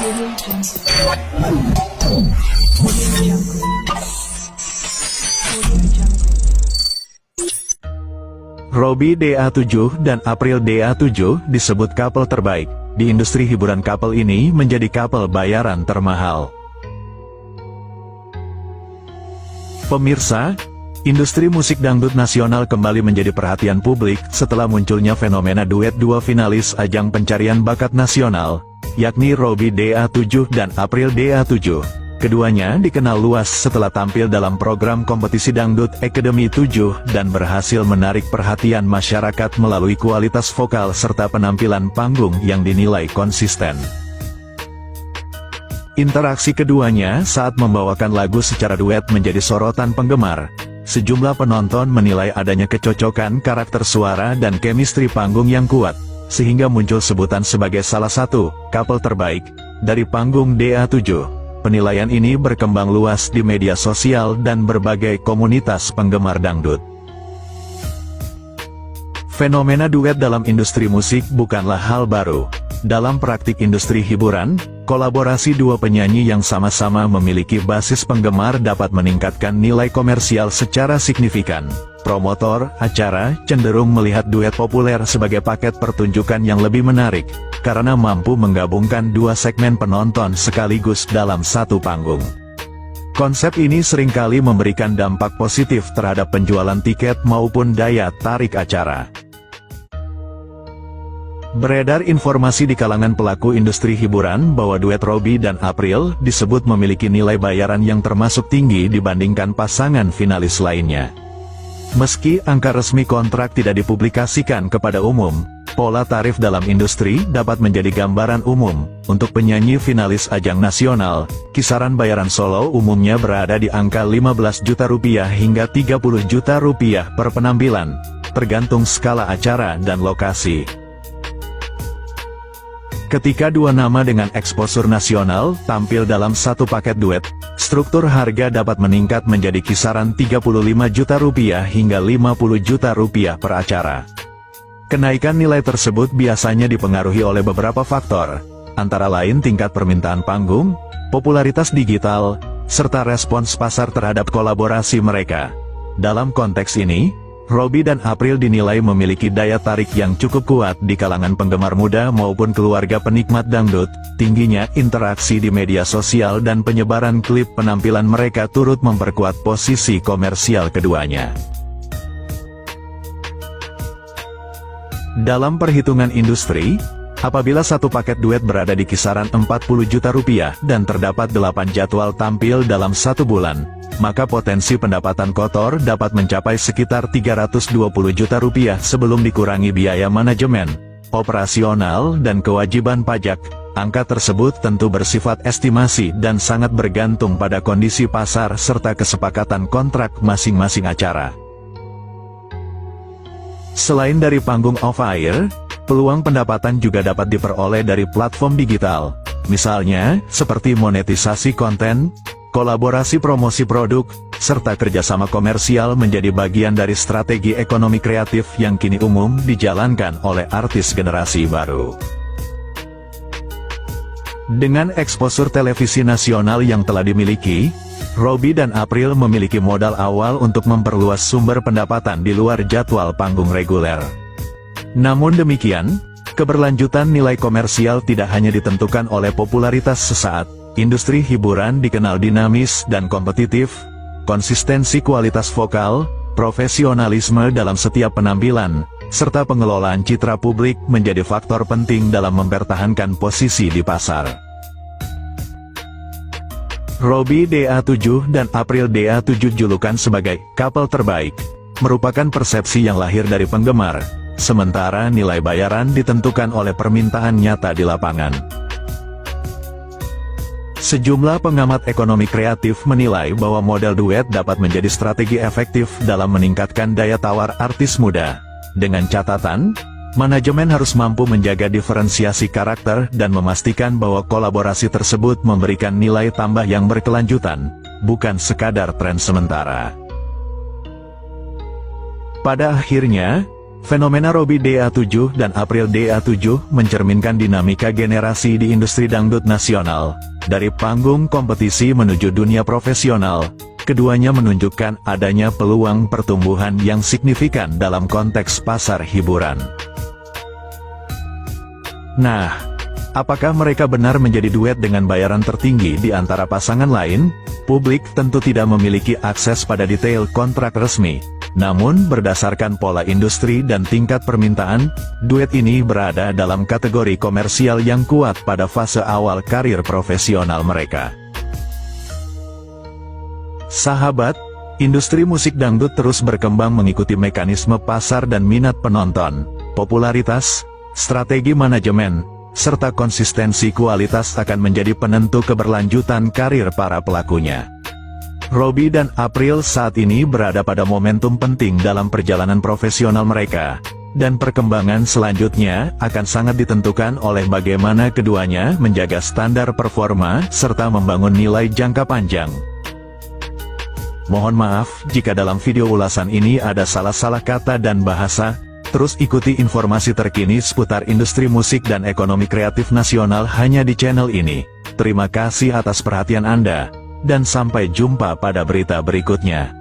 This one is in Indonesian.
Audio Jungle. Audio Jungle. Audio Jungle. Robby DA7 dan April DA7 disebut couple terbaik. Di industri hiburan, couple ini menjadi couple bayaran termahal. Pemirsa, industri musik dangdut nasional kembali menjadi perhatian publik setelah munculnya fenomena duet dua finalis ajang pencarian bakat nasional, yakni Robby DA7 dan April DA7. Keduanya dikenal luas setelah tampil dalam program kompetisi dangdut Academy 7 dan berhasil menarik perhatian masyarakat melalui kualitas vokal serta penampilan panggung yang dinilai konsisten. Interaksi keduanya saat membawakan lagu secara duet menjadi sorotan penggemar. Sejumlah penonton menilai adanya kecocokan karakter suara dan chemistry panggung yang kuat, sehingga muncul sebutan sebagai salah satu couple terbaik dari panggung DA7. Penilaian ini berkembang luas di media sosial dan berbagai komunitas penggemar dangdut. Fenomena duet dalam industri musik bukanlah hal baru. Dalam praktik industri hiburan, kolaborasi dua penyanyi yang sama-sama memiliki basis penggemar dapat meningkatkan nilai komersial secara signifikan. Promotor acara cenderung melihat duet populer sebagai paket pertunjukan yang lebih menarik, karena mampu menggabungkan dua segmen penonton sekaligus dalam satu panggung. Konsep ini seringkali memberikan dampak positif terhadap penjualan tiket maupun daya tarik acara. Beredar informasi di kalangan pelaku industri hiburan bahwa duet Robby dan April disebut memiliki nilai bayaran yang termasuk tinggi dibandingkan pasangan finalis lainnya. Meski angka resmi kontrak tidak dipublikasikan kepada umum, pola tarif dalam industri dapat menjadi gambaran umum. Untuk penyanyi finalis ajang nasional, kisaran bayaran solo umumnya berada di angka 15 juta rupiah hingga 30 juta rupiah per penampilan, tergantung skala acara dan lokasi. Ketika dua nama dengan eksposur nasional tampil dalam satu paket duet, struktur harga dapat meningkat menjadi kisaran 35 juta rupiah hingga 50 juta rupiah per acara. Kenaikan nilai tersebut biasanya dipengaruhi oleh beberapa faktor, antara lain tingkat permintaan panggung, popularitas digital, serta respons pasar terhadap kolaborasi mereka. Dalam konteks ini, Robby dan April dinilai memiliki daya tarik yang cukup kuat di kalangan penggemar muda maupun keluarga penikmat dangdut. Tingginya interaksi di media sosial dan penyebaran klip penampilan mereka turut memperkuat posisi komersial keduanya. Dalam perhitungan industri, apabila satu paket duet berada di kisaran 40 juta rupiah dan terdapat 8 jadwal tampil dalam satu bulan, maka potensi pendapatan kotor dapat mencapai sekitar 320 juta rupiah sebelum dikurangi biaya manajemen, operasional dan kewajiban pajak. Angka tersebut tentu bersifat estimasi dan sangat bergantung pada kondisi pasar serta kesepakatan kontrak masing-masing acara. Selain dari panggung off-air, peluang pendapatan juga dapat diperoleh dari platform digital, misalnya seperti monetisasi konten, kolaborasi promosi produk, serta kerjasama komersial menjadi bagian dari strategi ekonomi kreatif yang kini umum dijalankan oleh artis generasi baru. Dengan eksposur televisi nasional yang telah dimiliki, Robby dan April memiliki modal awal untuk memperluas sumber pendapatan di luar jadwal panggung reguler. Namun demikian, keberlanjutan nilai komersial tidak hanya ditentukan oleh popularitas sesaat. Industri hiburan dikenal dinamis dan kompetitif. Konsistensi kualitas vokal, profesionalisme dalam setiap penampilan, serta pengelolaan citra publik menjadi faktor penting dalam mempertahankan posisi di pasar. Robby DA7 dan April DA7 julukan sebagai couple terbaik, merupakan persepsi yang lahir dari penggemar, sementara nilai bayaran ditentukan oleh permintaan nyata di lapangan. Sejumlah pengamat ekonomi kreatif menilai bahwa model duet dapat menjadi strategi efektif dalam meningkatkan daya tawar artis muda. Dengan catatan, manajemen harus mampu menjaga diferensiasi karakter dan memastikan bahwa kolaborasi tersebut memberikan nilai tambah yang berkelanjutan, bukan sekadar tren sementara. Pada akhirnya, Fenomena Robby DA7 dan April DA7 mencerminkan dinamika generasi di industri dangdut nasional. Dari panggung kompetisi menuju dunia profesional, keduanya menunjukkan adanya peluang pertumbuhan yang signifikan dalam konteks pasar hiburan. Nah, apakah mereka benar menjadi duet dengan bayaran tertinggi di antara pasangan lain? Publik tentu tidak memiliki akses pada detail kontrak resmi. Namun berdasarkan pola industri dan tingkat permintaan, duet ini berada dalam kategori komersial yang kuat pada fase awal karir profesional mereka. Sahabat, industri musik dangdut terus berkembang mengikuti mekanisme pasar dan minat penonton. Popularitas, strategi manajemen, serta konsistensi kualitas akan menjadi penentu keberlanjutan karir para pelakunya. Robby dan April saat ini berada pada momentum penting dalam perjalanan profesional mereka, dan perkembangan selanjutnya akan sangat ditentukan oleh bagaimana keduanya menjaga standar performa serta membangun nilai jangka panjang. Mohon maaf jika dalam video ulasan ini ada salah-salah kata dan bahasa. Terus ikuti informasi terkini seputar industri musik dan ekonomi kreatif nasional hanya di channel ini. Terima kasih atas perhatian Anda. Dan sampai jumpa pada berita berikutnya.